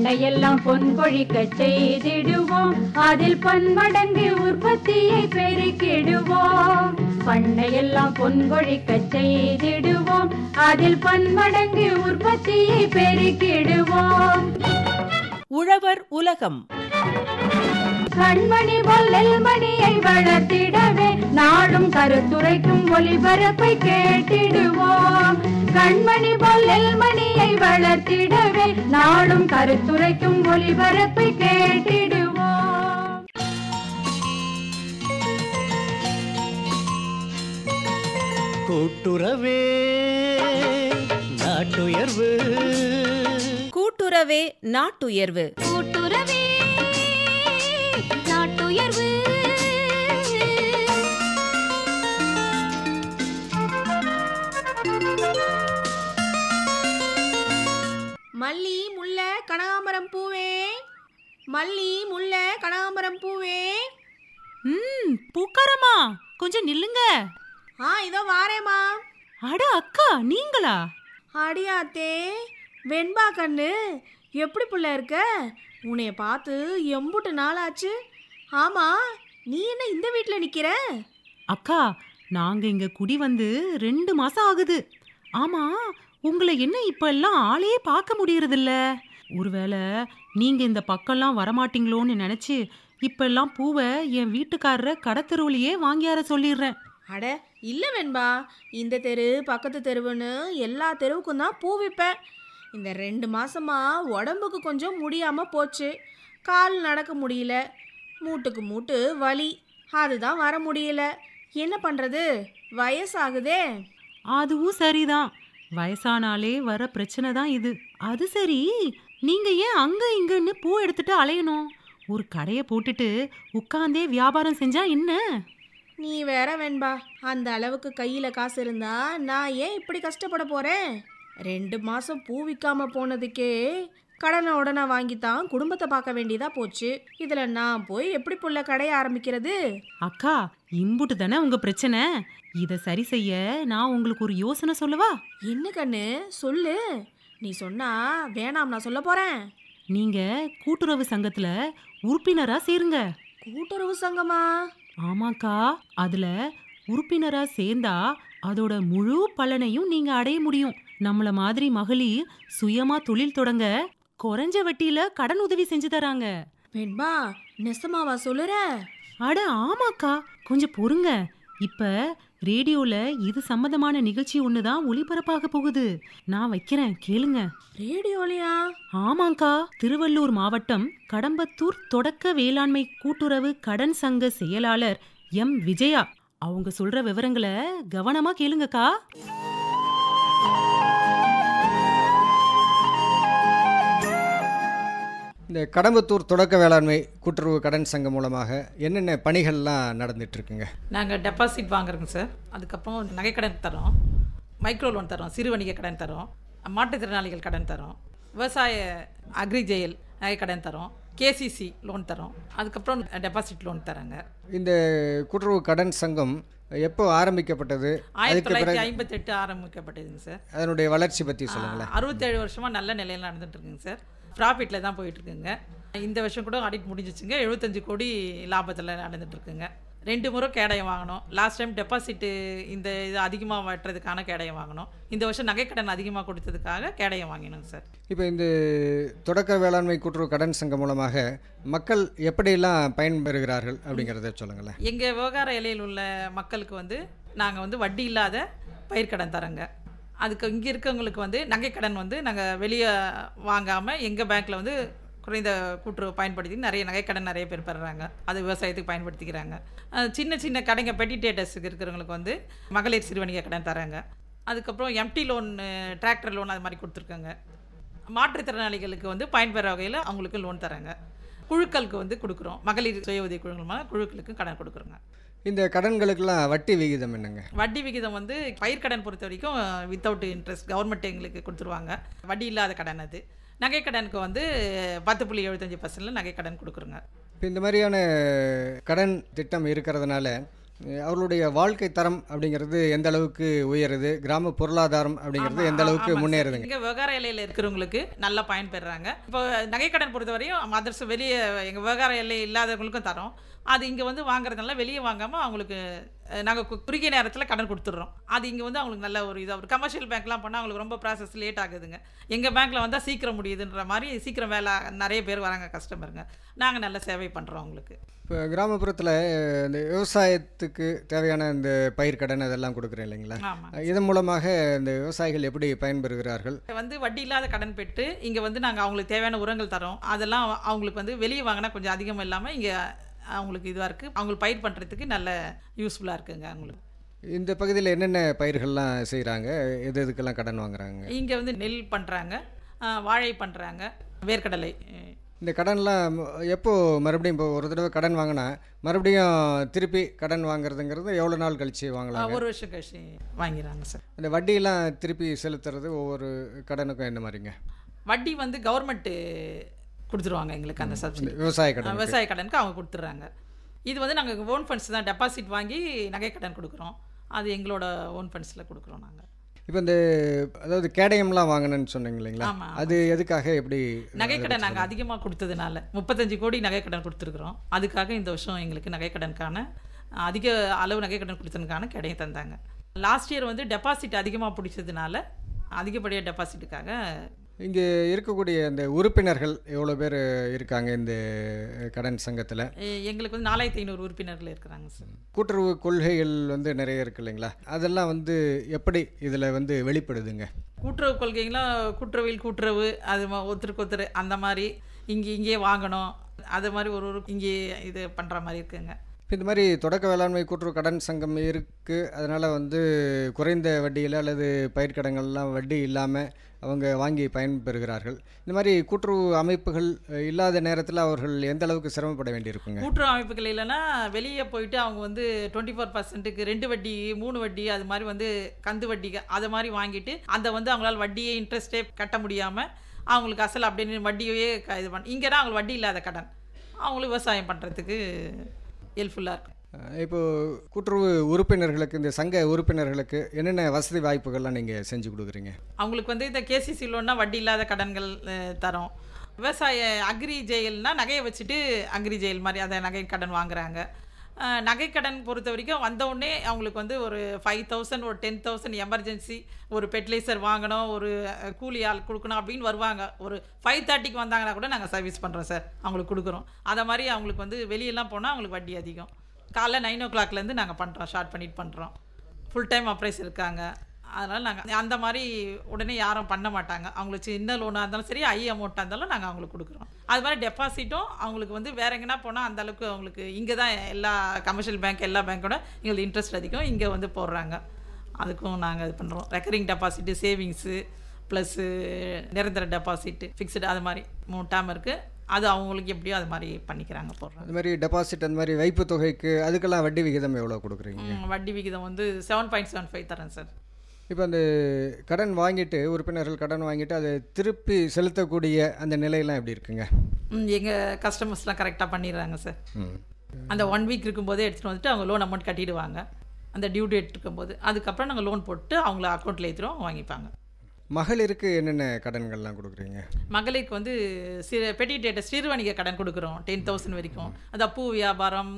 பண்ணையெல்லாம் பொன் கொழிக்க செய்திடுவோம், அதில் பன்மடங்கு உற்பத்தியை பெருக்கிடுவோம். பண்ணையெல்லாம் பொன் கொழிக்க செய்திடுவோம், அதில் பன்மடங்கு உற்பத்தியை பெருக்கிடுவோம். உழவர் உலகம். கண்மணி போல் நெல்மணியை வளர்த்திடவே நாடும் கருத்துரைக்கும் ஒலிபரப்பை கேட்டிடுவோம். கண்மணி போல் நெல்மணியை வளர்த்திடவே நாடும் கருத்துரைக்கும் ஒலிபரப்பை கேட்டிடுவோம். கூட்டுறவே நாட்டுயர்வு. கூட்டுறவே நாட்டுயர்வு. கூட்டுறவே நாட்டுயர்வு. மல்லி முல்லை கனகாம்பரம் பூவே, மல்லி முல்லை கனகாம்பரம் பூவே. பூக்காரமா, கொஞ்சம் நில்லுங்க. இதோ வாரேம்மா. அட அக்கா, நீங்களா? அடியாத்தே, வெண்பா கண்ணு, எப்படி புள்ள இருக்க? உன்னைய பார்த்து எம்புட்டு நாளாச்சு. ஆமா, நீ என்ன இந்த வீட்டில் நிற்கிற? அக்கா, நாங்க இங்க குடி வந்து 2 மாசம் ஆகுது. ஆமா, உங்களை என்ன இப்ப எல்லாம் ஆளையே பார்க்க முடியறதில்ல. ஒருவேளை நீங்க இந்த பக்கம்லாம் வரமாட்டீங்களோன்னு நினைச்சு இப்ப எல்லாம் பூவை என் வீட்டுக்காரரை கடத்தெருவுலையே வாங்கியார சொல்லிடுறேன். அட இல்லை வெண்பா, இந்த தெரு பக்கத்து தெருவுன்னு எல்லா தெருவுக்கும் தான் பூ விற்பேன். இந்த 2 மாசமா உடம்புக்கு கொஞ்சம் முடியாமல் போச்சு. கால் நடக்க முடியல, மூட்டுக்கு மூட்டு வலி, அதுதான் வர முடியல. என்ன பண்ணுறது, வயசாகுதே. அதுவும் சரிதான், வயசானாலே வர பிரச்சனை தான் இது. அது சரி, நீங்க ஏன் அங்க இங்கன்னு பூ எடுத்துட்டு அலையணும்? ஒரு கடையை போட்டுட்டு உட்காந்தே வியாபாரம் செஞ்சா என்ன? நீ வேற வெண்பா, அந்த அளவுக்கு கையில் காசு இருந்தா நான் ஏன் இப்படி கஷ்டப்பட போகிறேன்? 2 மாதம் பூ விற்காம போனதுக்கே கடனை உடனே வாங்கித்தான் குடும்பத்தை பார்க்க வேண்டியதா போச்சு. இதில் நான் போய் எப்படி புள்ள கடையை ஆரம்பிக்கிறது? அக்கா, இம்புட்டு தானே உங்க பிரச்சனை. இதை சரி செய்ய நான் உங்களுக்கு ஒரு யோசனை சொல்லவா? என்ன கண்ணு, சொல்லு. நீ சொன்னா வேணாம் நான் சொல்ல போகிறேன். நீங்க கூட்டுறவு சங்கத்துல உறுப்பினரா சேருங்க. கூட்டுறவு சங்கமா? ஆமாக்கா, அதுல உறுப்பினரா சேர்ந்தா அதோட முழு பலனையும் நீங்க அடைய முடியும். நம்மள மாதிரி மகளிர் சுயமா தொழில் தொடங்க குறைஞ்ச வட்டியில கடன் உதவி செஞ்சு தராங்க. வெண்பா, நெசமாவா சொல்லுற? அட ஆமாக்கா, கொஞ்சம் பொறுங்க. இப்ப ரேடியோல இது சம்பந்தமான நிகழ்ச்சி ஒண்ணுதான் ஒளிபரப்பாக போகுது. நான் வைக்கிறேன், கேளுங்க. ரேடியோலையா? ஆமாக்கா, திருவள்ளூர் மாவட்டம் கடம்பத்தூர் தொடக்க வேளாண்மை கூட்டுறவு கடன் சங்க செயலாளர் எம் விஜயா அவங்க சொல்ற விவரங்களை கவனமா கேளுங்கக்கா. இந்த கடம்பத்தூர் தொடக்க வேளாண்மை கூட்டுறவு கடன் சங்கம் மூலமாக என்னென்ன பணிகள்லாம் நடந்துகிட்ருக்குங்க? நாங்கள் டெபாசிட் வாங்குறோங்க சார். அதுக்கப்புறம் நகைக்கடன் தரோம், மைக்ரோ லோன் தரோம், சிறு வணிக கடன் தரோம், மாற்றுத்திறனாளிகள் கடன் தரோம், விவசாய அக்ரிஜெயல் நகைக்கடன் தரோம், கேசிசி லோன் தரோம், அதுக்கப்புறம் டெபாசிட் லோன் தராங்க. இந்த கூட்டுறவு கடன் சங்கம் எப்போ ஆரம்பிக்கப்பட்டது? 1958 ஆரம்பிக்கப்பட்டதுங்க சார். அதனுடைய வளர்ச்சி பற்றி சொல்லுங்களேன். 67 வருஷமாக நல்ல நிலையில் நடந்துட்டு இருக்குங்க சார். ப்ராஃபிட்டில் தான் போயிட்டுருக்குங்க. இந்த வருஷம் கூட ஆடிட் முடிஞ்சிச்சுங்க. 75 கோடி லாபத்தில் நடந்துட்டுருக்குங்க. 2 முறை கேடயம் வாங்கினோம். லாஸ்ட் டைம் டெபாசிட்டு இந்த இது அதிகமாக வெட்டுறதுக்கான கேடயம் வாங்கினோம். இந்த வருஷம் நகைக்கடன் அதிகமாக கொடுத்ததுக்காக கேடயம் வாங்கினோங்க சார். இப்போ இந்த தொடக்க வேளாண்மை கூட்டுறவு கடன் சங்கம் மூலமாக மக்கள் எப்படியெல்லாம் பயன்பெறுகிறார்கள் அப்படிங்கிறத சொல்லுங்களேன். எங்கள் விவகார எல்லையில் உள்ள மக்களுக்கு வந்து நாங்கள் வந்து வட்டி இல்லாத பயிர்க்கடன் தரோங்க. அதுக்கு இங்கே இருக்கவங்களுக்கு வந்து நகைக்கடன் வந்து நாங்கள் வெளியே வாங்காமல் எங்கள் பேங்க்கில் வந்து குறைந்த கூட்டுறவு பயன்படுத்தி நிறைய நகைக்கடன் நிறைய பேர் பெறுறாங்க. அது விவசாயத்துக்கு பயன்படுத்திக்கிறாங்க. சின்ன சின்ன கடைங்க பெட்டிடேட்டர்ஸுக்கு இருக்கிறவங்களுக்கு வந்து மகளிர் சிறுவணிக கடன் தராங்க. அதுக்கப்புறம் எம்டி லோன், டிராக்டர் லோன் அது மாதிரி கொடுத்துருக்காங்க. மாற்றுத்திறனாளிகளுக்கு வந்து பயன்பெற வகையில் அவங்களுக்கு லோன் தராங்க. குழுக்களுக்கு வந்து கொடுக்குறோம், மகளிர் சுய உதவி குழுக்கள் குழுக்களுக்கு கடன் கொடுக்குறோங்க. இந்த கடன்களுக்கெல்லாம் வட்டி விகிதம் என்னங்க? வட்டி விகிதம் வந்து பயிர்க்கடன் பொறுத்த வரைக்கும் வித்தவுட் இன்ட்ரெஸ்ட் கவர்மெண்ட் எங்களுக்கு கொடுத்துருவாங்க. வட்டி இல்லாத கடன் அது. நகைக்கடனுக்கு வந்து 10.75% நகைக்கடன் கொடுக்குறோங்க. இப்போ இந்த மாதிரியான கடன் திட்டம் இருக்கிறதுனால அவர்களுடைய வாழ்க்கை தரம் அப்படிங்கிறது எந்த அளவுக்கு உயருது, கிராம பொருளாதாரம் அப்படிங்கிறது எந்த அளவுக்கு முன்னேறுதுங்க? இங்கே விவகார எல்லையில் இருக்கிறவங்களுக்கு நல்லா பயன்பெறாங்க. இப்போ நகைக்கடன் பொறுத்தவரையும் மதர்ஸ் வெளியே எங்கள் விவகார எல்லை இல்லாதவங்களுக்கும் தரோம். அது இங்கே வந்து வாங்குறதுனால வெளியே வாங்காமல் அவங்களுக்கு நாங்கள் குறுகிய நேரத்தில் கடன் கொடுத்துட்றோம். அது இங்கே வந்து அவங்களுக்கு நல்ல ஒரு இதாக ஒரு கமர்ஷியல் பேங்க்லாம் பண்ணால் அவங்களுக்கு ரொம்ப ப்ராசஸ் லேட் ஆகுதுங்க. எங்கள் பேங்க்கில் வந்தால் சீக்கிரம் முடியுதுன்ற மாதிரி சீக்கிரம் வேலை நிறைய பேர் வராங்க கஸ்டமருங்க. நாங்கள் நல்ல சேவை பண்ணுறோம் அவங்களுக்கு. இப்போ கிராமப்புறத்தில் இந்த விவசாயத்துக்கு தேவையான இந்த பயிர் கடன் அதெல்லாம் கொடுக்குறேன் இல்லைங்களா? ஆமாம். இதன் மூலமாக இந்த விவசாயிகள் எப்படி பயன்பெறுகிறார்கள்? வந்து வட்டி இல்லாத கடன் பெற்று இங்கே வந்து நாங்கள் அவங்களுக்கு தேவையான உரங்கள் தரோம். அதெல்லாம் அவங்களுக்கு வந்து வெளியே வாங்கினா கொஞ்சம் அதிகமாக இல்லாமல் இங்கே அவங்களுக்கு இதுவாக இருக்குது. அவங்களுக்கு பயிர் பண்ணுறதுக்கு நல்ல யூஸ்ஃபுல்லாக இருக்குங்க. அவங்களுக்கு இந்த பகுதியில் என்னென்ன பயிர்கள்லாம் செய்கிறாங்க, எது எதுக்கெல்லாம் கடன் வாங்குறாங்க? இங்கே வந்து நெல் பண்ணுறாங்க, வாழை பண்ணுறாங்க, வேர்க்கடலை. இந்த கடன்லாம் எப்போ மறுபடியும் இப்போ ஒரு தடவை கடன் வாங்கினா மறுபடியும் திருப்பி கடன் வாங்குறதுங்கிறது எவ்வளோ நாள் கழிச்சு வாங்கலாம்? ஒரு வருஷம் கழிச்சு வாங்கிடுறாங்க சார். இந்த வட்டியெல்லாம் திருப்பி செலுத்துறது ஒவ்வொரு கடனுக்கும் என்ன மாதிரிங்க? வட்டி வந்து கவர்மெண்ட்டு கொடுத்துருவாங்க எங்களுக்கு அந்த சப்சிடி. விவசாய கடனுக்கு அவங்க கொடுத்துட்றாங்க. இது வந்து நாங்கள் ஓன் ஃபண்ட்ஸ் தான் டெபாசிட் வாங்கி நகை கடன் கொடுக்குறோம். அது எங்களோட ஓன் ஃபண்ட்ஸில் கொடுக்குறோம் நாங்கள். இப்போ இந்த அதாவது கேடயம்லாம் வாங்கினேன்னு சொன்னீங்க இல்லைங்களா? ஆமாம். அது எதுக்காக எப்படி? நகைக்கடன் நாங்கள் அதிகமாக கொடுத்ததுனால 35 கோடி நகைக்கடன் கொடுத்துருக்குறோம். அதுக்காக இந்த வருஷம் எங்களுக்கு நகைக்கடனுக்கான அதிக அளவு நகைக்கடன் கொடுத்ததுக்கான கேடயம் தந்தாங்க. லாஸ்ட் இயர் வந்து டெபாசிட் அதிகமாக பிடிச்சதுனால அதிகப்படியாக டெபாசிட்டுக்காக. இங்கே இருக்கக்கூடிய இந்த உறுப்பினர்கள் எவ்வளோ பேர் இருக்காங்க இந்த கடன் சங்கத்தில்? எங்களுக்கு வந்து 4500 உறுப்பினர்கள் இருக்கிறாங்க சார். கூட்டுறவு கொள்கைகள் வந்து நிறைய இருக்கு இல்லைங்களா? அதெல்லாம் வந்து எப்படி இதில் வந்து வெளிப்படுதுங்க? கூட்டுறவு கொள்கைகள்லாம் கூட்டுறவில் கூட்டுறவு அது ஒருத்தருக்கு ஒருத்தர் அந்த மாதிரி இங்கேயே வாங்கணும் அது மாதிரி ஒரு இங்கே இது பண்ணுற மாதிரி இருக்குங்க. இப்போ இந்த மாதிரி தொடக்க வேளாண்மை கூட்டுறவு கடன் சங்கம் இருக்குது, அதனால் வந்து குறைந்த வட்டியில் அல்லது பயிர்க்கடன்கள்லாம் வட்டி இல்லாமல் அவங்க வாங்கி பயன்பெறுகிறார்கள். இந்த மாதிரி கூட்டுறவு அமைப்புகள் இல்லாத நேரத்தில் அவர்கள் எந்த அளவுக்கு சிரமப்பட வேண்டியிருக்குங்க? கூட்டுறவு அமைப்புகள் இல்லைன்னா வெளியே போயிட்டு அவங்க வந்து 24%க்கு 2 வட்டி 3 வட்டி அது மாதிரி வந்து கந்து வட்டி அதை மாதிரி வாங்கிட்டு அதை வந்து அவங்களால வட்டியே இன்ட்ரெஸ்ட்டே கட்ட முடியாமல் அவங்களுக்கு அசல் அப்படின்னு வட்டியே இது பண்ண இங்கேனா அவங்களுக்கு வட்டி இல்லாத கடன் அவங்களுக்கு விவசாயம் பண்ணுறதுக்கு ஹெல்ப்ஃபுல்லாக இருக்கும். இப்போது கூட்டுறவு உறுப்பினர்களுக்கு இந்த சங்க உறுப்பினர்களுக்கு என்னென்ன வசதி வாய்ப்புகள்லாம் நீங்கள் செஞ்சு கொடுக்குறீங்க? அவங்களுக்கு வந்து இந்த கேசிசி லோன்னா வட்டி இல்லாத கடன்கள் தரோம். விவசாய அக்ரி ஜெயில்னா நகையை வச்சுட்டு அக்ரி ஜெயில் மாதிரி அதை நகை கடன் வாங்குறாங்க. நகைக்கடன் பொறுத்த வரைக்கும் வந்தவுடனே அவங்களுக்கு வந்து ஒரு 5000 ஒரு 10,000 எமர்ஜென்சி ஒரு ஃபெர்டிலைசர் வாங்கணும் ஒரு கூலி ஆள் கொடுக்கணும் அப்படின்னு வருவாங்க. ஒரு 5:30க்கு வந்தாங்கன்னா கூட நாங்கள் சர்வீஸ் பண்ணுறோம் சார், அவங்களுக்கு கொடுக்குறோம். அதை மாதிரி அவங்களுக்கு வந்து வெளியெல்லாம் போனால் அவங்களுக்கு வட்டி அதிகம். காலைல 9 o'clockலேருந்து நாங்கள் பண்ணுறோம், ஷார்ட் பண்ணிட்டு பண்ணுறோம். ஃபுல் டைம் அப்ரைஸ் இருக்காங்க. அதனால் நாங்கள் அந்த மாதிரி உடனே யாரும் பண்ண மாட்டாங்க. அவங்களுக்கு சின்ன லோனாக இருந்தாலும் சரி ஹை அமௌண்ட்டாக இருந்தாலும் நாங்கள் அவங்களுக்கு கொடுக்குறோம். அது மாதிரி டெபாசிட்டும் அவங்களுக்கு வந்து வேறு எங்கன்னா போனால் அந்தளவுக்கு அவங்களுக்கு இங்கே தான் எல்லா கமர்ஷியல் பேங்க் எல்லா பேங்க்கோட எங்களுக்கு இன்ட்ரெஸ்ட் அதிகம் இங்கே வந்து போடுறாங்க. அதுக்கும் நாங்கள் இது பண்ணுறோம். ரெக்கரிங் டெபாசிட்டு, சேவிங்ஸு ப்ளஸ்ஸு நிரந்தர டெபாசிட்டு, ஃபிக்ஸ்டு அது மாதிரி 3 டேர்ம் இருக்குது. அது அவங்களுக்கு எப்படியோ அது மாதிரி பண்ணிக்கிறாங்க போடுறாங்க. அது மாதிரி டெபாசிட் அந்த மாதிரி வைப்பு தொகைக்கு அதுக்கெல்லாம் வட்டி விகிதம் எவ்வளோ கொடுக்குறீங்க? வட்டி விகிதம் வந்து 7.75 தரேன் சார். இப்போ அந்த கடன் வாங்கிட்டு உறுப்பினர்கள் கடன் வாங்கிட்டு அதை திருப்பி செலுத்தக்கூடிய அந்த நிலையெல்லாம் எப்படி இருக்குங்க? எங்கள் கஸ்டமர்ஸ்லாம் கரெக்டாக பண்ணிடுறாங்க சார். அந்த 1 வீக் இருக்கும்போதே எடுத்துகிட்டு வந்துட்டு அவங்க லோன் அமௌண்ட் கட்டிடுவாங்க. அந்த டியூ டேட் இருக்கும்போது அதுக்கப்புறம் நாங்கள் லோன் போட்டு அவங்கள அக்கௌண்ட்டில் ஏற்றிடுவோம், வாங்கிப்பாங்க. மகளிருக்கு என்னென்ன கடன்கள்லாம் கொடுக்குறீங்க? மகளிருக்கு வந்து பெட்டி டேட்டை சிறுவணிக கடன் கொடுக்குறோம் 10,000 வரைக்கும். அதான் பூ வியாபாரம்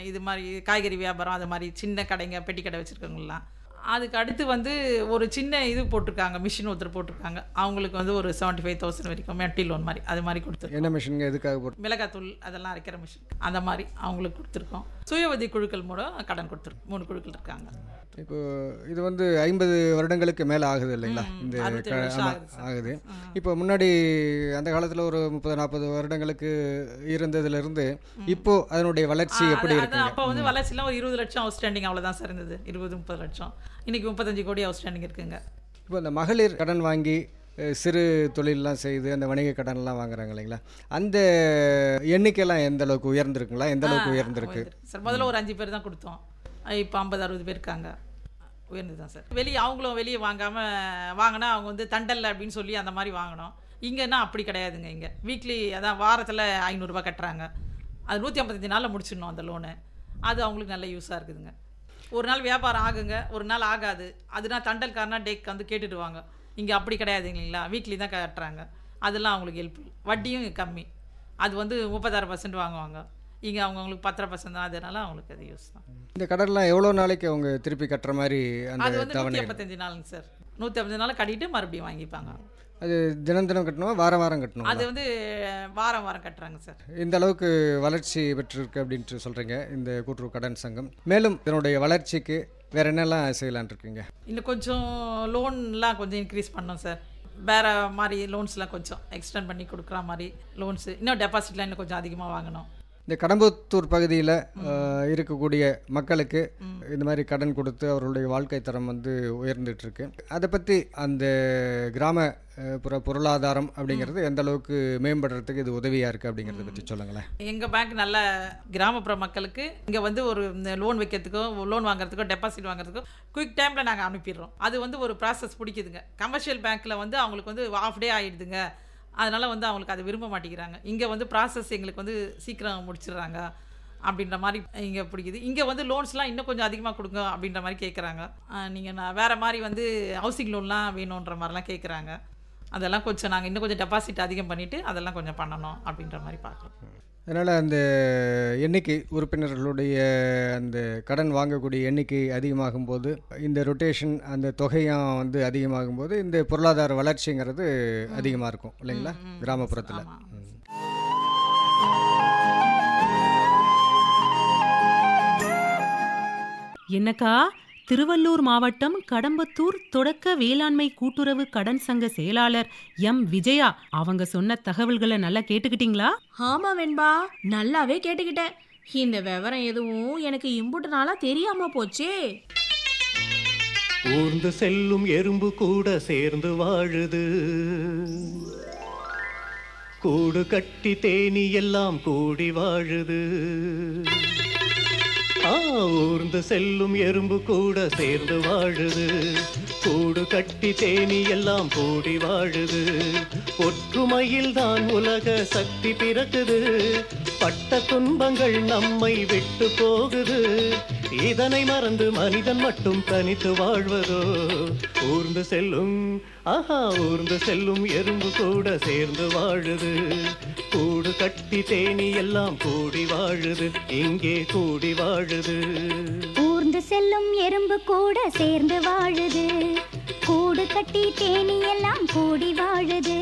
இது மாதிரி காய்கறி வியாபாரம் அது மாதிரி சின்ன கடைங்க பெட்டி கடை வச்சுருக்கவங்களாம். அதுக்கு அடுத்து வந்து ஒரு சின்ன இது போட்டிருக்காங்க, மிஷின் ஒருத்தர் போட்டிருக்காங்க. அவங்களுக்கு வந்து ஒரு 75,000 வரைக்கும் மெட்டி லோன் மாதிரி அது மாதிரி கொடுத்துருக்கோம். என்ன மிஷினுங்க எதுக்காக போட்டு? மிளகாத்தூள் அதெல்லாம் அரைக்கிற மிஷின் அந்த மாதிரி அவங்களுக்கு கொடுத்துருக்கோம். சுய உதவி குழுக்கள் மூலம் கடன் கொடுத்துருக்கோம். 3 குழுக்கள் இருக்காங்க. இப்போ இது வந்து 50 வருடங்களுக்கு மேலே ஆகுது இல்லைங்களா? இந்த ஆகுது. இப்போ முன்னாடி அந்த காலத்தில் ஒரு 30-40 வருடங்களுக்கு இருந்ததுலேருந்து இப்போ அதனுடைய வளர்ச்சி எப்படி இருக்கு? அப்போ வந்து வளர்ச்சிலாம் ஒரு 20 லட்சம் அவுட்ஸ்டாண்டிங் அவ்வளோதான் சார் இருந்தது. 20-30 லட்சம். இன்றைக்கி 35 கோடி அவுட்ஸ்டாண்டிங் இருக்குங்க. இப்போ இந்த மகளிர் கடன் வாங்கி சிறு தொழிலெலாம் செய்து அந்த வணிக கடன்லாம் வாங்குறாங்க இல்லைங்களா? அந்த எண்ணிக்கைலாம் எந்த அளவுக்கு உயர்ந்திருக்குங்களா? எந்த அளவுக்கு உயர்ந்திருக்கு சார்? முதல்ல ஒரு 5 பேர் தான் கொடுத்தோம். இப்போ 50-60 பேர் இருக்காங்க. உயர்ந்து தான் சார். அவங்களும் வெளியே வாங்கினா அவங்க வந்து தண்டல் அப்படின்னு சொல்லி அந்த மாதிரி வாங்கணும். இங்கன்னா அப்படி கிடையாதுங்க. இங்கே வீக்லி அதான் வாரத்தில் 500 ரூபா கட்டுறாங்க. அது 155 நாளில் முடிச்சிடணும் அந்த லோனு. அது அவங்களுக்கு நல்ல யூஸாக இருக்குதுங்க. ஒரு நாள் வியாபாரம் ஆகுங்க, ஒரு நாள் ஆகாது. அதுனா தண்டல்காரனா டேக் வந்து கேட்டுடுவாங்க. இங்கே அப்படி கிடையாது இல்லைங்களா, வீக்லி தான் கட்டுறாங்க. அதெல்லாம் அவங்களுக்கு ஹெல்ப்ஃபுல். வட்டியும் கம்மி. அது வந்து 36% வாங்குவாங்க. இங்கே அவங்களுக்கு 10% தான். அதனால அவங்களுக்கு அது யூஸ் தான். இந்த கடன்லாம் எவ்வளோ நாளைக்கு அவங்க திருப்பி கட்டுற மாதிரி அது அந்த வந்து தவணை? 185 நாளுங்க சார். 185 நாள் கட்டிட்டு மறுபடியும் வாங்கிப்பாங்க. அது தினம் தினம் கட்டணுமா, வாரம் வாரம் கட்டணுமா? அது வந்து வாரம் வாரம் கட்டுறாங்க சார். இந்த அளவுக்கு வளர்ச்சி பெற்றிருக்கு அப்படின்ட்டு சொல்கிறீங்க இந்த கூட்டுறவு கடன் சங்கம். மேலும் இதனுடைய வளர்ச்சிக்கு வேறு என்னெல்லாம் செய்யலான் இருக்கீங்க? இன்னும் கொஞ்சம் லோன்லாம் கொஞ்சம் இன்க்ரீஸ் பண்ணோம் சார். வேறு மாதிரி லோன்ஸ்லாம் கொஞ்சம் எக்ஸ்டெண்ட் பண்ணி கொடுக்குற மாதிரி லோன்ஸு, இன்னும் டெபாசிட்லாம் இன்னும் கொஞ்சம் அதிகமாக வாங்கணும். இந்த கடம்பத்தூர் பகுதியில் இருக்கக்கூடிய மக்களுக்கு இந்த மாதிரி கடன் கொடுத்து அவர்களுடைய வாழ்க்கை தரம் வந்து உயர்ந்துட்டு இருக்கு. அதை பற்றி அந்த கிராமப்புற பொருளாதாரம் அப்படிங்கிறது எந்த அளவுக்கு மேம்படுறதுக்கு இது உதவியாக இருக்குது அப்படிங்கிறத பற்றி சொல்லுங்களேன். எங்கள் பேங்க் நல்ல கிராமப்புற மக்களுக்கு இங்கே வந்து ஒரு லோன் வைக்கிறதுக்கோ லோன் வாங்குறதுக்கோ டெபாசிட் வாங்குறதுக்கோ குயிக் டைமில் நாங்கள் அனுப்பிடுறோம். அது வந்து ஒரு ப்ராசஸ் பிடிக்குதுங்க. கமர்ஷியல் பேங்க்கில் வந்து அவங்களுக்கு வந்து ஆஃப் டே ஆகிடுதுங்க. அதனால் வந்து அவங்களுக்கு அதை விரும்ப மாட்டேங்கிறாங்க. இங்கே வந்து ப்ராசஸ் எங்களுக்கு வந்து சீக்கிரம் முடிச்சிடுறாங்க அப்படின்ற மாதிரி இங்கே பிடிக்குது. இங்கே வந்து லோன்ஸ்லாம் இன்னும் கொஞ்சம் அதிகமாக கொடுங்க அப்படின்ற மாதிரி கேட்குறாங்க. நீங்கள் நான் வேறு மாதிரி வந்து ஹவுசிங் லோன்லாம் வேணுன்ற மாதிரிலாம் கேட்குறாங்க. அதெல்லாம் கொஞ்சம் நாங்கள் இன்னும் கொஞ்சம் டெபாசிட் அதிகம் பண்ணிவிட்டு அதெல்லாம் கொஞ்சம் பண்ணணும் அப்படின்ற மாதிரி பார்க்குறோம். அதனால் அந்த எண்ணிக்கை உறுப்பினர்களுடைய அந்த கடன் வாங்கக்கூடிய எண்ணிக்கை அதிகமாகும் போது இந்த ரொட்டேஷன் அந்த தொகையும் வந்து அதிகமாகும் போது இந்த பொருளாதார வளர்ச்சிங்கிறது அதிகமாக இருக்கும் இல்லைங்களா கிராமப்புறத்தில். என்னக்கா, திருவள்ளூர் மாவட்டம் கடம்பத்தூர் தொடக்க வேளாண்மை கூட்டுறவு கடன் சங்க செயலாளர் எம் விஜயா அவங்க சொன்ன தகவல்களை நல்லா கேட்டுக்கிட்டீங்களா? ஆமா வெண்பா, நல்லாவே கேட்டுக்கிட்டேன். இந்த விவரம் எதுவும் எனக்கு இம்புட்டு நாளா தெரியாம போச்சே. ஊர்ந்து செல்லும் எறும்பு கூட சேர்ந்து வாழுது, கூடு கட்டி தேனி எல்லாம் கூடி வாழுது. ஊர்ந்து செல்லும் எறும்பு கூட சேர்ந்து வாழுது, கூடு கட்டி தேனி எல்லாம் கூடி வாழுது. ஒற்றுமையில் தான் உலக சக்தி பிறக்குது, பட்ட துன்பங்கள் நம்மை விட்டு போகுது. இதனை மறந்து மனிதன் மட்டும் தனித்து வாழ்வதோ? ஊர்ந்து செல்லும் ஊர்ந்து செல்லும் எறும்பு கூட சேர்ந்து வாழுது, கூடு கட்டி தேனி எல்லாம் கூடி வாழுது, இங்கே கூடி வாழுது. ஊர்ந்து செல்லும் எறும்பு கூட சேர்ந்து வாழுது, கூடு கட்டி தேனி எல்லாம் கூடி வாழுது.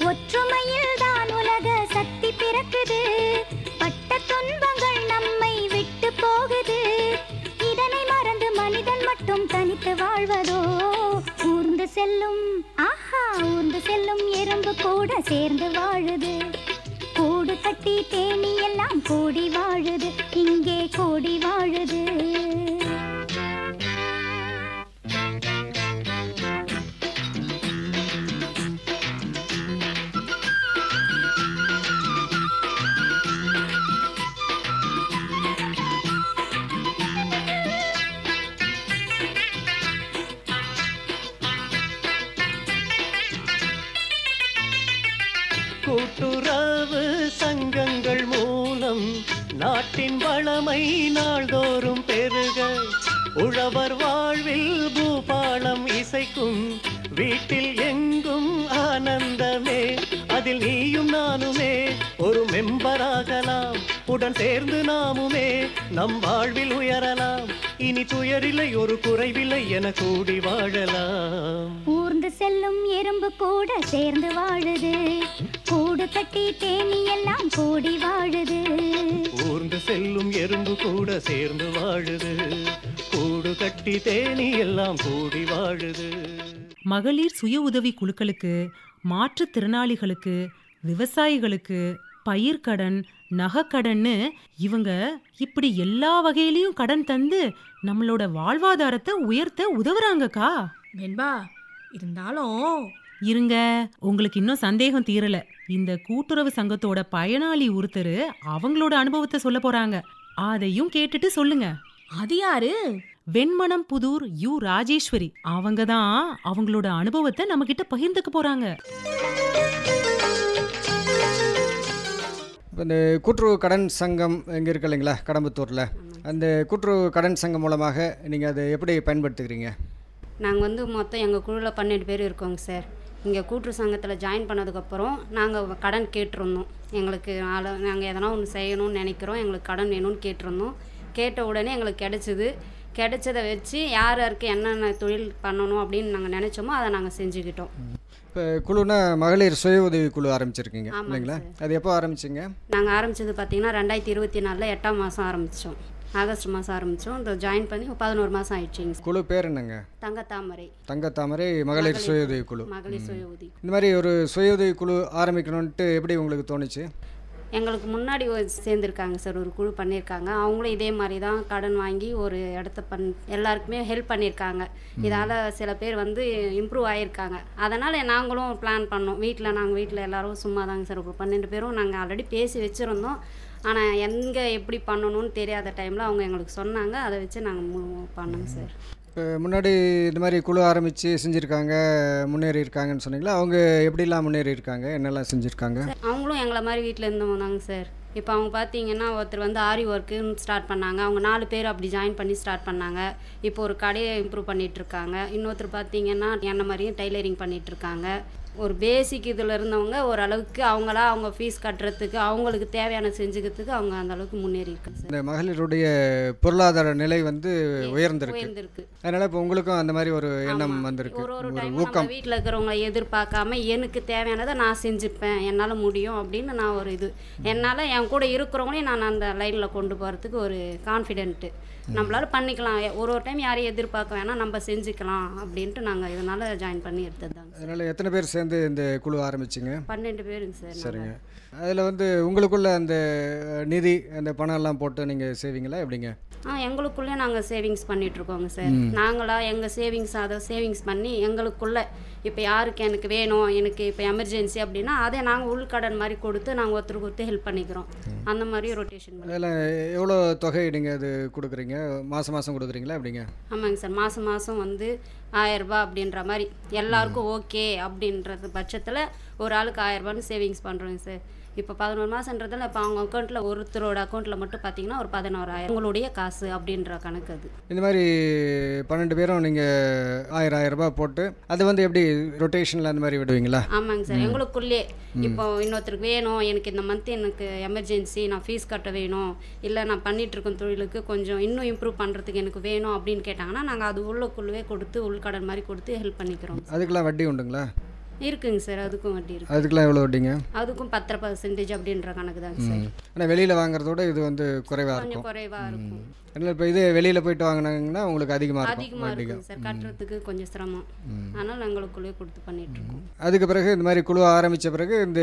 ஒற்றுமையில் தான் உலக சக்தி பிறக்குது, பட்ட துன்பங்கள் நம்மை விட்டு போகுது. இதனை மறந்து மனிதன் மட்டும் தனித்து வாழ்வதோ? ஊர்ந்து செல்லும் ஊர்ந்து செல்லும் எறும்பு கூட சேர்ந்து வாழுது, கூடு கட்டி தேனி எல்லாம் கூடி வாழுது, இங்கே கூடி வாழுது. கூட்டுறவு சங்கங்கள் மூலம் நாட்டின் வளமை நாள்தோறும் பெருக, உழவர் வாழ்வில் பூபாலம் இசைக்கும், வீட்டில் எங்கும் ஆனந்தமே. அதில் நீயும் நானுமே ஒரு மெம்பராகலாம், உடன் சேர்ந்து நாமுமே நம் வாழ்வில் உயரலாம். இனி துயரில்லை ஒரு குறைவில்லை என கூடி வாழலாம். ஊர்ந்து செல்லும் எறும்பு கூட சேர்ந்து வாழுது, கூடு கட்டி தேனி எல்லாம் கூடி வாழுது. ஊர்ந்து செல்லும் எறும்பு கூட சேர்ந்து வாழுது, கூடு கட்டி தேனி எல்லாம் கூடி வாழுது. மகளிர் சுய உதவி குழுக்களுக்கு, மாற்றுத்திறனாளிகளுக்கு, விவசாயிகளுக்கு, பயிர்க்கடன், நகைக்கடன்னு இவங்க இப்படி எல்லா வகையிலையும் கடன் தந்து நம்மளோட வாழ்வாதாரத்தை உயர்த்த உதவுறாங்கக்கா. வெண்பா, இருந்தாலும் இருங்க, உங்களுக்கு இன்னும் சந்தேகம் தீரல. இந்த கூட்டுறவு சங்கத்தோட பயனாளி ஒருத்தர் அவங்களோட அனுபவத்தை சொல்ல போறாங்க. அதையும் கேட்டுட்டு சொல்லுங்க. அது யாரு? வெண்மனம் புதூர் யு ராஜேஸ்வரி. அவங்க தான் அவங்களோட அனுபவத்தை நம்ம கிட்ட பகிர்ந்துக்க போறாங்க. இப்போ இந்த கூட்டுறவு கடன் சங்கம் இங்கே இருக்கு இல்லைங்களா கடம்பத்தூரில், அந்த கூட்டுறவு கடன் சங்கம் மூலமாக நீங்கள் அதை எப்படி பயன்படுத்துகிறீங்க? நாங்கள் வந்து மொத்தம் எங்கள் குழுவில் 12 பேர் இருக்கோங்க சார். இங்கே கூட்டுறவு சங்கத்தில் ஜாயின் பண்ணதுக்கப்புறம் நாங்கள் கடன் கேட்டிருந்தோம். எங்களுக்கு நாங்கள் எதனா ஒன்று செய்யணும்னு நினைக்கிறோம், எங்களுக்கு கடன் வேணும்னு கேட்டிருந்தோம். கேட்ட உடனே எங்களுக்கு கிடைச்சதை வச்சு யார் யாருக்கு என்னென்ன தொழில் பண்ணணும் அப்படின்னு நாங்கள் நினச்சோமோ அதை நாங்கள் செஞ்சுக்கிட்டோம். இப்போ குழுனா மகளிர் சுய உதவி குழு ஆரம்பிச்சிருக்கீங்க ஆமாங்க இல்லைங்களா? சார். அது எப்போ ஆரம்பிச்சிங்க? நாங்கள் ஆரம்பித்தது பார்த்திங்கன்னா 2024 8ஆம் மாதம் ஆரம்பித்தோம். ஆகஸ்ட் மாதம் ஆரம்பித்தோம். இந்த ஜாயின் பண்ணி 11 மாதம் ஆயிடுச்சிங்க சார். குழு பேர் என்னங்க? தங்கத்தாமரை. தங்கத்தாமரை மகளிர் சுய உதவி குழு. மகளிர் சுய உதவி. இந்த மாதிரி ஒரு சுய உதவி குழு ஆரம்பிக்கணுன்ட்டு எப்படி உங்களுக்கு தோணுச்சு? எங்களுக்கு முன்னாடி சேர்ந்துருக்காங்க சார், ஒரு குழு பண்ணியிருக்காங்க. அவங்களும் இதே மாதிரி தான் கடன் வாங்கி ஒரு இடத்த எல்லாருக்குமே ஹெல்ப் பண்ணியிருக்காங்க. இதால் சில பேர் வந்து இம்ப்ரூவ் ஆகியிருக்காங்க. அதனால் நாங்களும் பிளான் பண்ணோம். நாங்கள் வீட்டில் எல்லோரும் சும்மா தாங்க சார், ஒரு 12 பேரும் நாங்கள் ஆல்ரெடி பேசி வச்சுருந்தோம். ஆனால் எங்கே எப்படி பண்ணணும்னு தெரியாத டைமில் அவங்க எங்களுக்கு சொன்னாங்க. அதை வச்சு நாங்கள் பண்ணோங்க சார். இப்போ முன்னாடி இந்த மாதிரி குழு ஆரம்பித்து செஞ்சுருக்காங்க, முன்னேறி இருக்காங்கன்னு சொன்னீங்களா? அவங்க எப்படிலாம் முன்னேறி இருக்காங்க, என்னெல்லாம் செஞ்சுருக்காங்க? அவங்களும் எங்களை மாதிரி வீட்டில் இருந்தவங்க தாங்க சார். இப்போ அவங்க பார்த்தீங்கன்னா ஒருத்தர் வந்து ஆரி ஒர்க்குன்னு ஸ்டார்ட் பண்ணாங்க. அவங்க 4 பேர் அப்படி ஜாயின் பண்ணி ஸ்டார்ட் பண்ணாங்க. இப்போ ஒரு கடையை இம்ப்ரூவ் பண்ணிகிட்ருக்காங்க. இன்னொருத்தர் பார்த்தீங்கன்னா என்ன மாதிரியும் டைலரிங் பண்ணிகிட்ருக்காங்க. ஒரு பேசிக் இதில் இருந்தவங்க ஓரளவுக்கு அவங்க ஃபீஸ் கட்டுறதுக்கு அவங்களுக்கு தேவையான செஞ்சுக்கிறதுக்கு அவங்க அந்த அளவுக்கு முன்னேறி இருக்காங்க சார். இந்த மகளிருடைய பொருளாதார நிலை வந்து உயர்ந்திருக்கு. அதனால் இப்போ உங்களுக்கும் அந்த மாதிரி ஒரு எண்ணம் வந்திருக்கு, ஒரு டைம் ஊக்கம். வீட்டில் இருக்கிறவங்க எதிர்பார்க்காம எனக்கு தேவையானதை நான் செஞ்சுப்பேன், என்னால் முடியும் அப்படின்னு நான் ஒரு என்னால் என் கூட இருக்கிறவங்களையும் நான் அந்த லைனில் கொண்டு போகிறதுக்கு ஒரு கான்ஃபிடென்ட்டு. நம்மளால பண்ணிக்கலாம், ஒரு டைம் யாரையும் எதிர்பார்க்க வேணாம், நம்ம செஞ்சுக்கலாம் அப்படின்ட்டு நாங்கள் இதனால் ஜாயின் பண்ணி எடுத்தது தாங்க. அதனால் எத்தனை பேர் சேர்ந்து இந்த குழு ஆரம்பிச்சிங்க? 12 பேருங்க சார். சரிங்க. அதில் வந்து உங்களுக்குள்ள அந்த நிதி, அந்த பணம் எல்லாம் போட்டு நீங்கள் சேவிங்களா எப்படிங்க? எங்களுக்குள்ளே நாங்கள் சேவிங்ஸ் பண்ணிகிட்ருக்கோங்க சார். நாங்களாக எங்கள் சேவிங்ஸ் பண்ணி எங்களுக்குள்ளே இப்போ யாருக்கு எனக்கு வேணும், எனக்கு இப்போ எமர்ஜென்சி அப்படின்னா அதை நாங்கள் உள்கடன் மாதிரி கொடுத்து நாங்கள் ஒருத்தருக்கு ஹெல்ப் பண்ணிக்கிறோம். அந்த மாதிரி ரொட்டேஷன் பண்ணி. அதில் எவ்வளோ தொகை நீங்கள் அது கொடுக்குறீங்க? மாதம் கொடுக்குறீங்களா எப்படிங்க? ஆமாங்க சார். மாதம் வந்து 1000 ரூபாய் அப்படின்ற மாதிரி எல்லாருக்கும் ஓகே அப்படின்றது பட்சத்தில் ஒரு ஆளுக்கு 1000 ரூபான்னு சேவிங்ஸ் பண்ணுறோங்க சார். இப்போ 11 மாதன்றதில் இப்போ அவங்க அக்கௌண்ட்டில் ஒருத்தரோட அக்கௌண்ட்டில் மட்டும் பார்த்தீங்கன்னா ஒரு 16,000 உங்களுடைய காசு அப்படின்ற கணக்கு. அது இந்த மாதிரி 12 பேரும் நீங்கள் 1000 ரூபாய் போட்டு அது வந்து எப்படி ரொட்டேஷனில் அந்த மாதிரி விடுவீங்களா? ஆமாங்க சார். எங்களுக்குள்ளே இப்போ இன்னொருத்தருக்கு வேணும், எனக்கு இந்த மந்த் எனக்கு எமர்ஜென்சி, நான் ஃபீஸ் கட்ட வேணும், இல்லை நான் பண்ணிகிட்ருக்கேன் தொழிலுக்கு கொஞ்சம் இன்னும் இம்ப்ரூவ் பண்ணுறதுக்கு எனக்கு வேணும் அப்படின்னு கேட்டாங்கன்னா நாங்கள் அது உள்ளுக்குள்ளே கொடுத்து உள்கடன் மாதிரி கொடுத்து ஹெல்ப் பண்ணிக்கிறோம். அதுக்கெல்லாம் வட்டி உண்டுங்களா? இருக்குங்க சார், அதுக்கும் வட்டி இருக்குது. அதுக்கெல்லாம் எவ்வளோ வட்டிங்க? அதுக்கும் 10% அப்படின்ற கணக்கு தாங்க சார். ஆனால் வெளியில் வாங்குறதோட இது வந்து குறைவாக கொஞ்சம் இருக்கும். குறைவாக இருக்கும். அதனால் இப்போ இது வெளியில் போயிட்டு வாங்கினாங்கன்னா உங்களுக்கு அதிகமாக இருக்கும் சார். கட்டுறதுக்கு கொஞ்சம் சிரமம். ஆனால் எங்களுக்குள்ளேயே கொடுத்து பண்ணிகிட்ருக்கோம். அதுக்கு பிறகு இந்த மாதிரி குழு ஆரம்பித்த பிறகு இந்த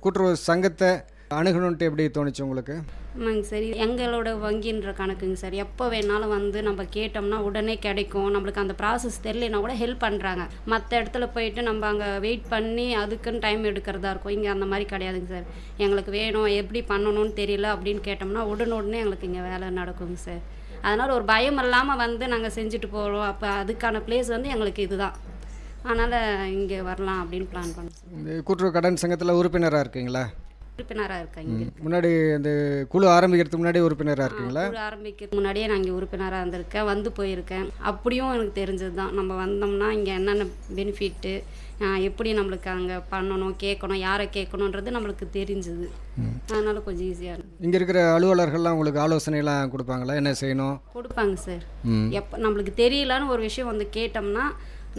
கூட்டுறவு சங்கத்தை அணுகணுன்ட்டு எப்படி தோணுச்சு உங்களுக்கு? ஆமாங்க சார். எங்களோட வங்கின்ற கணக்குங்க சார். எப்போ வேணாலும் வந்து நம்ம கேட்டோம்னா உடனே கிடைக்கும். நம்மளுக்கு அந்த ப்ராசஸ் தெரியலனா கூட ஹெல்ப் பண்ணுறாங்க. மற்ற இடத்துல போயிட்டு நம்ம அங்கே வெயிட் பண்ணி அதுக்குன்னு டைம் எடுக்கிறதா இருக்கும். இங்கே அந்த மாதிரி கிடையாதுங்க சார். எங்களுக்கு வேணும், எப்படி பண்ணணும்னு தெரியல அப்படின்னு கேட்டோம்னா உடனே எங்களுக்கு இங்கே வேலை நடக்குங்க சார். அதனால் ஒரு பயம் இல்லாமல் வந்து நாங்கள் செஞ்சுட்டு போகிறோம். அப்போ அதுக்கான பிளேஸ் வந்து எங்களுக்கு இதுதான். அதனால் இங்கே வரலாம் அப்படின்னு பிளான் பண்ணோம் சார். இந்த கூட்டுறவு கடன் சங்கத்தில் உறுப்பினராக இருக்கீங்களா? உறுப்பினராக இருக்காங்க. முன்னாடி இந்த குழு ஆரம்பிக்கிறதுக்கு முன்னாடி உறுப்பினராக இருக்கீங்களா? குழு ஆரம்பிக்கிறதுக்கு முன்னாடியே நான் இங்கே உறுப்பினராக இருந்திருக்கேன், வந்து போயிருக்கேன். அப்படியும் எனக்கு தெரிஞ்சது தான், நம்ம வந்தோம்னா இங்கே என்னென்ன பெனிஃபிட்டு, எப்படி நம்மளுக்கு அங்கே பண்ணணும், கேட்கணும், யாரை கேட்கணுன்றது நம்மளுக்கு தெரிஞ்சுது. அதனால் கொஞ்சம் ஈஸியாக இருந்தது. இங்கே இருக்கிற அலுவலர்கள்லாம் உங்களுக்கு ஆலோசனைலாம் கொடுப்பாங்களா, என்ன செய்யணும்? கொடுப்பாங்க சார். எப்போ நம்மளுக்கு தெரியலன்னு ஒரு விஷயம் வந்து கேட்டோம்னா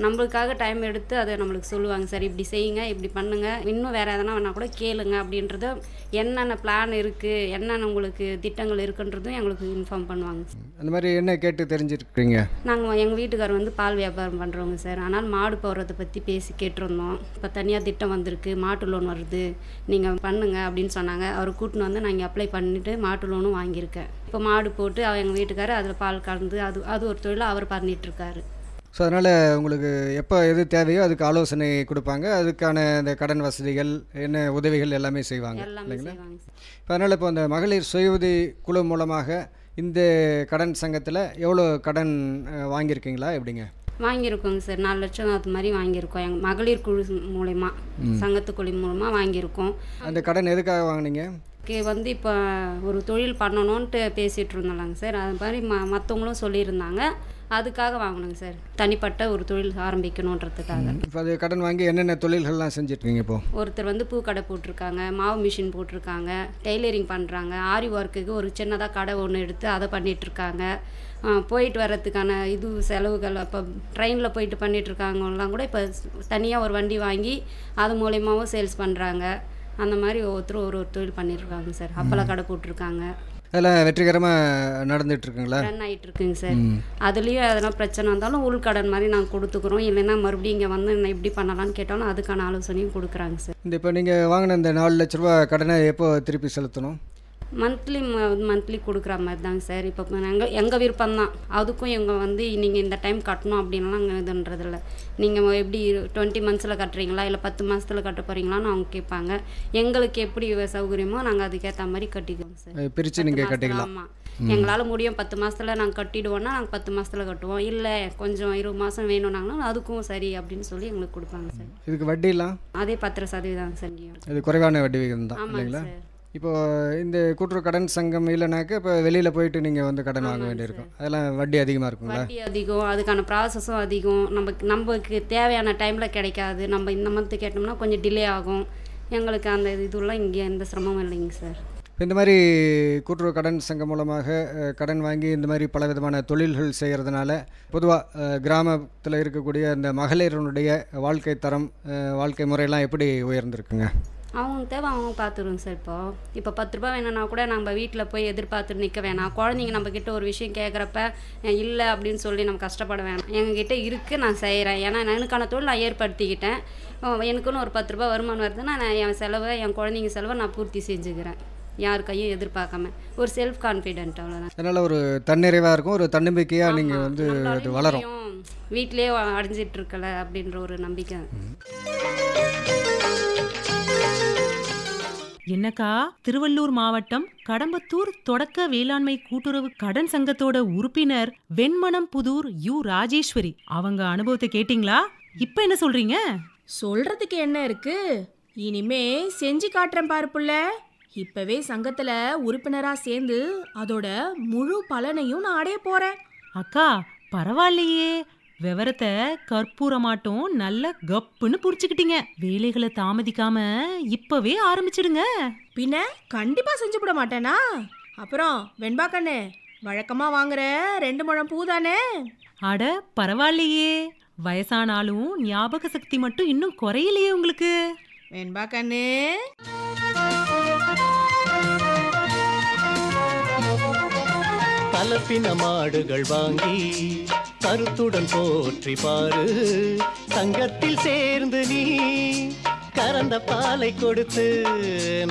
நம்மளுக்காக டைம் எடுத்து அதை நம்மளுக்கு சொல்லுவாங்க சார். இப்படி செய்யுங்க, இப்படி பண்ணுங்கள், இன்னும் வேறு எதனா வேணால் கூட கேளுங்க அப்படின்றத, என்னென்ன பிளான் இருக்குது, என்னென்ன உங்களுக்கு திட்டங்கள் இருக்குன்றதும் எங்களுக்கு இன்ஃபார்ம் பண்ணுவாங்க சார். அந்த மாதிரி என்ன கேட்டு தெரிஞ்சிருக்கீங்க? நாங்கள் எங்கள் வீட்டுக்காரர் வந்து பால் வியாபாரம் பண்ணுறவங்க சார். ஆனால் மாடு போடுறதை பற்றி பேசி கேட்டிருந்தோம். இப்போ தனியாக திட்டம் வந்திருக்கு, மாட்டு லோன் வருது, நீங்கள் பண்ணுங்க அப்படின்னு சொன்னாங்க. அவர் கூட்டின்னு வந்து நான் இங்கே அப்ளை பண்ணிவிட்டு மாட்டு லோனும் வாங்கியிருக்கேன். இப்போ மாடு போட்டு எங்கள் வீட்டுக்காரர் அதில் பால் கலந்து அது ஒரு தொழிலை அவர் பண்ணிகிட்ருக்காரு. ஸோ அதனால் உங்களுக்கு எப்போ எது தேவையோ அதுக்கு ஆலோசனை கொடுப்பாங்க. அதுக்கான இந்த கடன் வசதிகள், என்ன உதவிகள் எல்லாமே செய்வாங்க இல்லைங்களா? இப்போ அதனால் இப்போ அந்த மகளிர் சுய உதவி குழு மூலமாக இந்த கடன் சங்கத்தில் எவ்வளோ கடன் வாங்கியிருக்கீங்களா எப்படிங்க? வாங்கியிருக்கோங்க சார். 4 லட்சம் அது மாதிரி வாங்கியிருக்கோம். எங்கள் மகளிர் குழு மூலயமா, சங்கத்து குழு மூலமாக வாங்கியிருக்கோம். அந்த கடன் எதுக்காக வாங்கினீங்க? எங்களுக்கு வந்து இப்போ ஒரு தொழில் பண்ணணுன்ட்டு பேசிகிட்டு இருந்தோம்லாங்க சார். அது மாதிரி மற்றவங்களும் சொல்லியிருந்தாங்க. அதுக்காக வாங்கணுங்க சார், தனிப்பட்ட ஒரு தொழில் ஆரம்பிக்கணுன்றதுக்காக. இப்போ அது கடன் வாங்கி என்னென்ன தொழில்கள்லாம் செஞ்சுட்ருக்கீங்க இப்போ? ஒருத்தர் வந்து பூக்கடை போட்டிருக்காங்க, மாவு மிஷின் போட்டிருக்காங்க, டெய்லரிங் பண்ணுறாங்க, ஆரி ஒர்க்குக்கு ஒரு சின்னதாக கடை ஒன்று எடுத்து அதை பண்ணிகிட்ருக்காங்க. போயிட்டு வர்றதுக்கான செலவுகள் இப்போ ட்ரெயினில் போயிட்டு பண்ணிகிட்ருக்காங்கலாம் கூட இப்போ தனியாக ஒரு வண்டி வாங்கி அது மூலயமாவும் சேல்ஸ் பண்ணுறாங்க. அந்த மாதிரி ஒவ்வொருத்தரும் ஒரு தொழில் பண்ணியிருக்காங்க சார். அப்பள கடை போட்டிருக்காங்க. அதெல்லாம் வெற்றிகரமாக நடந்துகிட்ருக்குங்களா? Run ஆகிட்டுருக்குங்க sir. அதுலேயும் எதனா பிரச்சனை வந்தாலும் உள்கடன் மாதிரி நாங்கள் கொடுத்துக்குறோம். இல்லைன்னா மறுபடியும் இங்கே வந்து என்ன இப்படி பண்ணலான்னு கேட்டாலும் அதுக்கான ஆலோசனையும் கொடுக்குறாங்க சார். இப்போ நீங்கள் வாங்கின இந்த 4 லட்ச ரூபா கடனை எப்போ திருப்பி செலுத்தணும்? மந்த்லி கொடுக்குற மாதிரி தாங்க சார். இப்போ எங்கள் விருப்பம் தான். அதுக்கும் இவங்க வந்து நீங்கள் இந்த டைம் கட்டணும் அப்படின்லாம் இதுன்றதில்ல. நீங்கள் எப்படி 20 மந்த்ஸில் கட்டுறீங்களா இல்லை 10 மாதத்தில் கட்ட போகிறீங்களான்னு அவங்க கேட்பாங்க. எங்களுக்கு எப்படி சௌகரியமோ நாங்கள் அதுக்கேற்ற மாதிரி கட்டிக்குவோம் சார். பிரித்து நீங்கள் கட்டிக்கலாம். ஆமாம், எங்களால் முடியும் 10 மாதத்தில் நாங்கள் கட்டிடுவோன்னா நாங்கள் 10 மாதத்தில் கட்டுவோம். இல்லை கொஞ்சம் 20 மாதம் வேணும்னாங்களும் அதுக்கும் சரி அப்படின்னு சொல்லி எங்களுக்கு கொடுப்பாங்க சார். இதுக்கு வட்டிலாம் அதே 10% சார். இது குறைவான வட்டி விகிதம் தான் ஆமாங்க இல்லைங்களா? சார். இப்போது இந்த கூட்டுறவு கடன் சங்கம் இல்லைனாக்க இப்போ வெளியில் போயிட்டு நீங்கள் வந்து கடன் வாங்க வேண்டியிருக்கும். அதெல்லாம் வட்டி அதிகமாக இருக்குங்களா? வட்டி அதிகம், அதுக்கான ப்ராசஸும் அதிகம். நமக்கு தேவையான டைமில் கிடைக்காது. நம்ம இந்த மந்த்து கேட்டோம்னா கொஞ்சம் டிலே ஆகும். எங்களுக்கு அந்த இதெல்லாம் இங்கே எந்த சிரமமும் இல்லைங்க சார். இந்த மாதிரி கூட்டுறவு கடன் சங்கம் மூலமாக கடன் வாங்கி இந்த மாதிரி பல விதமான தொழில்கள் செய்கிறதுனால பொதுவாக கிராமத்தில் இருக்கக்கூடிய இந்த மகளிருடைய வாழ்க்கை தரம், வாழ்க்கை முறையெல்லாம் எப்படி உயர்ந்திருக்குங்க? அவங்க தேவை அவங்க பார்த்துருவோங்க சார். இப்போ 10 ரூபா வேணும்னா கூட நம்ம வீட்டில் போய் எதிர்பார்த்துட்டு நிற்க வேணாம். குழந்தைங்க நம்மக்கிட்ட ஒரு விஷயம் கேட்குறப்ப இல்லை அப்படின்னு சொல்லி நம்ம கஷ்டப்பட வேணாம். எங்ககிட்ட இருக்குது, நான் செய்கிறேன். ஏன்னா எனக்கான தொழில் நான் ஏற்படுத்திக்கிட்டேன். எனக்குன்னு ஒரு 10 ரூபா வருமானம் வருதுன்னா நான் என் செலவை, என் குழந்தைங்க செலவை நான் பூர்த்தி செஞ்சுக்கிறேன். யார் கையும் எதிர்பார்க்காம ஒரு செல்ஃப் கான்ஃபிடென்ட், அவ்வளோதான். அதனால் ஒரு தன்னிறைவாக இருக்கும், ஒரு தன்னம்பிக்கையாக நீங்கள் வந்து அது வளரும். வீட்டிலேயே அடைஞ்சிட்டு இருக்கல அப்படின்ற ஒரு நம்பிக்கை. என்னக்கா, திருவள்ளூர் மாவட்டம் கடம்பத்தூர் தொடக்க வேளாண்மை கூட்டுறவு கடன் சங்கத்தோட உறுப்பினர் வெண்மனம் புதூர் ராஜேஸ்வரி அவங்க அனுபவத்தை கேட்டிங்களா? இப்ப என்ன சொல்றீங்க? சொல்றதுக்கு என்ன இருக்கு, இனிமே செஞ்சு காட்டுறேன் பாரு புள்ள. இப்பவே சங்கத்துல உறுப்பினரா சேர்ந்து அதோட முழு பலனையும் நான் அடைய போறேன். அக்கா பரவாயில்லையே, விவரத்தை கற்பூரமாட்டும் நல்ல கப்புன்னு புடிச்சுக்கிட்டீங்க. வேலைகளை தாமதிக்காம இப்பவே ஆரம்பிச்சிடுங்க. பின்ன கண்டிப்பா செஞ்சுவிட மாட்டேனா? அப்புறம் வெண்பா கண்ணு, வழக்கமா வாங்குற 2 முழம் பூ தானே? அட பரவாயில்லையே, வயசானாலும் ஞாபக சக்தி மட்டும் இன்னும் குறையிலையே உங்களுக்கு. வெண்பா கண்ணு, கலப்பின மாடுகள் வாங்கி கருத்துடன் போற்றி பாரு. சங்கத்தில் சேர்ந்து நீ கறந்த பாலை கொடுத்து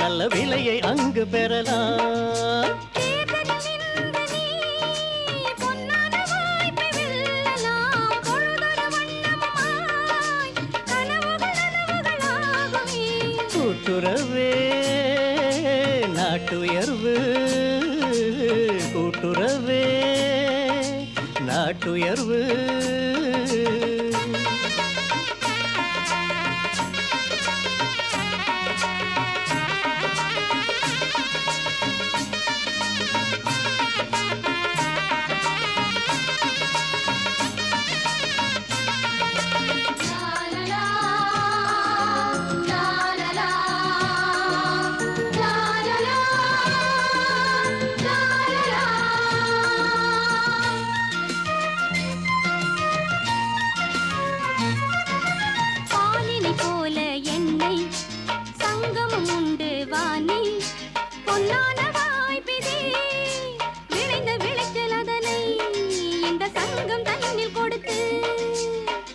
நல்ல விலையை அங்கு பெறலாம். கூட்டுறவே நாட்டுயர்வு, கூட்டுறவே நாட்டுயர்வு.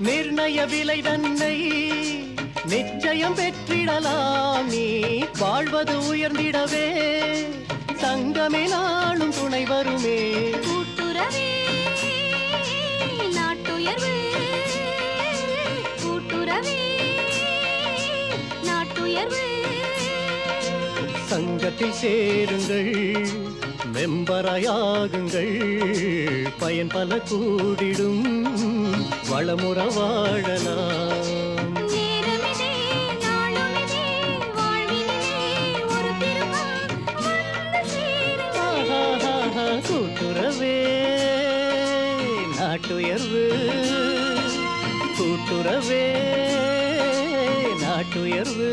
நிர்ணய விலை தன்னை நிச்சயம் பெற்றிடலாம். நீ வாழ்வது உயர்ந்திடவே சங்கமே நாளும் துணை வருமே. கூட்டுறவே நாட்டுயர்வு, கூட்டுறவே நாட்டுயர்வு. சங்கத்தில் சேருங்கள், மெம்பராயாகுங்கள், பயன் பல கூடிடும், வளமுற வாழலாம். நேரமிதே நாளுமிதே வாழ்வினிலே ஒரு திருப்பம், மாட்டுயர்வு.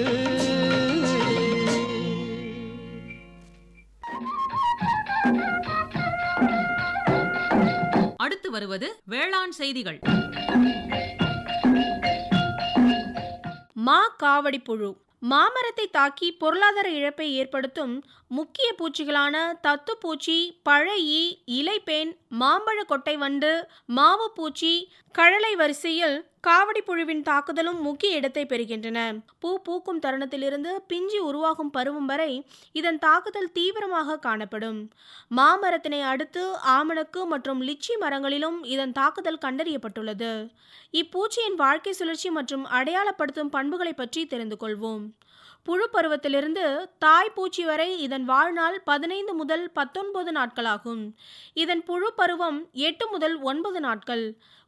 அடுத்து வருவது வேளாண் செய்திகள். காவடி புழு மாமரத்தை தாக்கி பொருளாதார இழப்பை ஏற்படுத்தும் முக்கிய பூச்சிகளான தத்துப்பூச்சி, பழையி, இலைப்பேன், மாம்பழ கொட்டை வண்டு, மாவு பூச்சி, கழலை வரிசையில் காவடி புழுவின் தாக்குதலும் முக்கிய இடத்தை பெறுகின்றன. பூ பூக்கும் தருணத்திலிருந்து பிஞ்சு உருவாகும் பருவம் வரை இதன் தாக்குதல் தீவிரமாக காணப்படும். மாமரத்தினை அடுத்து ஆமணக்கு மற்றும் லிச்சி மரங்களிலும் இதன் தாக்குதல் கண்டறியப்பட்டுள்ளது. இப்பூச்சியின் வாழ்க்கை சுழற்சி மற்றும் அடையாளப்படுத்தும் பண்புகளை பற்றி தெரிந்து கொள்வோம். புழு பருவத்திலிருந்து தாய் பூச்சி வரை இதன் வாழ்நாள் 15 முதல் 19 நாட்களாகும். இதன் புழு பருவம் 8 முதல் 9 நாட்கள்,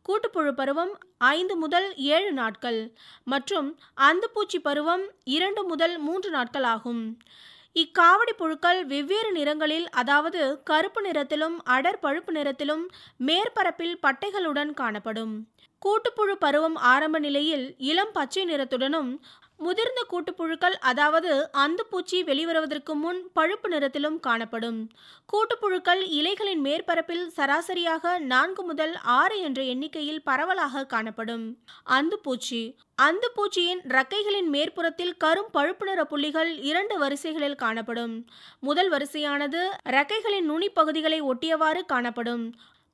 கூட்டுப்புழு பருவம் 5 முதல் 7 நாட்கள் மற்றும் அந்துப்பூச்சி பருவம் 2 முதல் 3 நாட்கள் ஆகும். இக்காவடி புழுக்கள் வெவ்வேறு நிறங்களில், அதாவது கருப்பு நிறத்திலும் அடர் பழுப்பு நிறத்திலும் மேற்பரப்பில் பட்டைகளுடன் காணப்படும். கூட்டுப்புழு பருவம் ஆரம்ப நிலையில் இளம் பச்சை நிறத்துடனும், முதிர்ந்த கூட்டுப்புழுக்கள் அதாவது அந்துப்பூச்சி வெளிவருவதற்கு முன் பழுப்பு நிறத்திலும் காணப்படும். கூட்டுப்புழுக்கள் இலைகளின் மேற்பரப்பில் சராசரியாக 4 முதல் 6 என்ற எண்ணிக்கையில் பரவலாக காணப்படும். அந்துப்பூச்சியின் இறக்கைகளின் மேற்புறத்தில் கரும் பழுப்பு நிற புள்ளிகள் 2 வரிசைகளில் காணப்படும். முதல் வரிசையானது இறக்கைகளின் நுனி பகுதிகளை ஒட்டியவாறு காணப்படும்.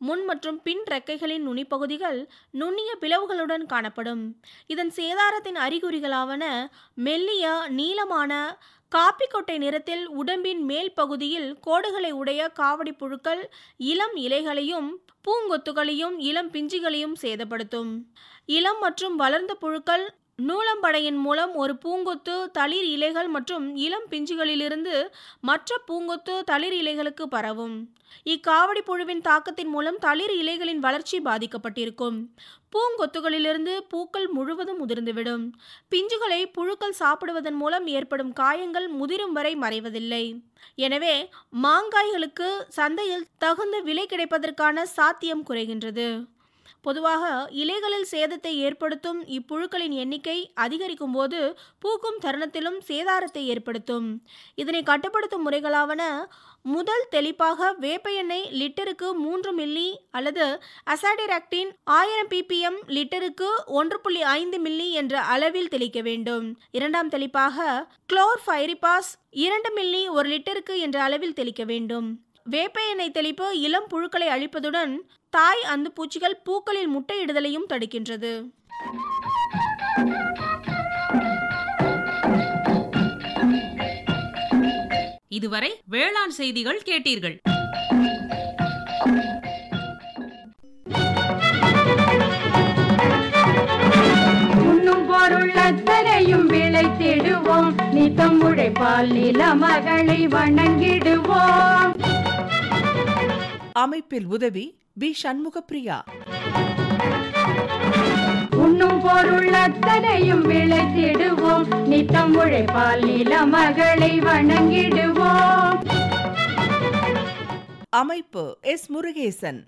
முன் மற்றும் பின் இறக்கைகளின் நுனிப்பகுதிகள் நுண்ணிய பிளவுகளுடன் காணப்படும். இதன் சேதாரத்தின் அறிகுறிகளாவன மெல்லிய நீளமான காப்பிக்கொட்டை நிறத்தில் உடம்பின் மேல் பகுதியில் கோடுகளை உடைய காவடி புழுக்கள் இளம் இலைகளையும் பூங்கொத்துகளையும் இளம் பிஞ்சுகளையும் சேதப்படுத்தும். இளம் மற்றும் வளர்ந்த புழுக்கள் நூலம்படையின் மூலம் ஒரு பூங்கொத்து, தளிர் இலைகள் மற்றும் இளம் பிஞ்சுகளிலிருந்து மற்ற பூங்கொத்து, தளிர் இலைகளுக்கு பரவும். இக்காவடி புழுவின் தாக்கத்தின் மூலம் தளிர் இலைகளின் வளர்ச்சி பாதிக்கப்பட்டிருக்கும். பூங்கொத்துகளிலிருந்து பூக்கள் முழுவதும் உதிர்ந்துவிடும். பிஞ்சுகளை புழுக்கள் சாப்பிடுவதன் மூலம் ஏற்படும் காயங்கள் முதிரும் வரை மறைவதில்லை. எனவே மாங்காய்களுக்கு சந்தையில் தகுந்த விலை கிடைப்பதற்கான சாத்தியம் குறைகின்றது. பொதுவாக இலைகளில் சேதத்தை ஏற்படுத்தும் இப்புழுக்களின் எண்ணிக்கை அதிகரிக்கும் போது பூக்கும் தருணத்திலும் சேதாரத்தை ஏற்படுத்தும். இதனை கட்டுப்படுத்தும் முறைகளாவன: முதல் தெளிப்பாக வேப்ப எண்ணெய் லிட்டருக்கு 3 மில்லி அல்லது அசாடிராக்டின் 1000 ppm லிட்டருக்கு 1.5 மில்லி என்ற அளவில் தெளிக்க வேண்டும். இரண்டாம் தெளிப்பாக குளோர்பைரிபாஸ் 2 மில்லி 1 லிட்டருக்கு என்ற அளவில் தெளிக்க வேண்டும். வேப்ப எண்ணெய் தெளிப்பு இளம் புழுக்களை அழிப்பதுடன் தாய் அந்துப்பூச்சிகள் பூக்களில் முட்டையிடுதலையும் தடுக்கின்றது. இதுவரை வேளாண் செய்திகள் கேட்டீர்கள். உண்ணும் பொருள் அத்தனையும் விளைத்திடுவோம், நித்தம் உழைப்பால் நில மகளை வணங்கிடுவோம். அமைப்பில் உதவி பி. சண்முகப்பிரியா. உண்ணும் பொருள் அத்தனையும் விளைத்திடுவோம், நித்தம் உழைப்பால் நில மகளை வணங்கிடுவோம். அமைப்பு எஸ். முருகேசன்.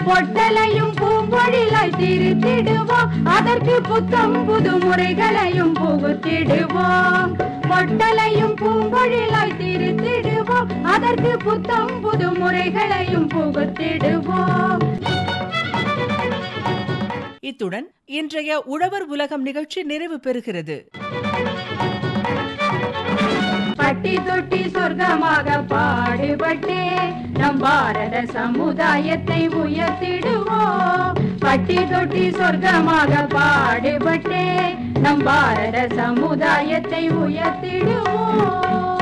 பொட்டலையும் பூம்பொழிலாய் திருத்திடுவோம், அதற்கு புத்தம் புது முறைகளையும் புகுத்திடுவோம். பொட்டலையும் பூம்பொழிலாய் திருத்திடுவோம், அதற்கு புத்தம் புது முறைகளையும் புகுத்திடுவோம். இத்துடன் இன்றைய உழவர் உலகம் நிகழ்ச்சி நிறைவு பெறுகிறது. பட்டி தொட்டி சொர்க்கமாக பாடுபட்டே நம் பாரத சமுதாயத்தை உயர்த்திடுவோம். பட்டி தொட்டி சொர்க்கமாக பாடுபட்டே நம் பாரத சமுதாயத்தை உயர்த்திடுவோம்.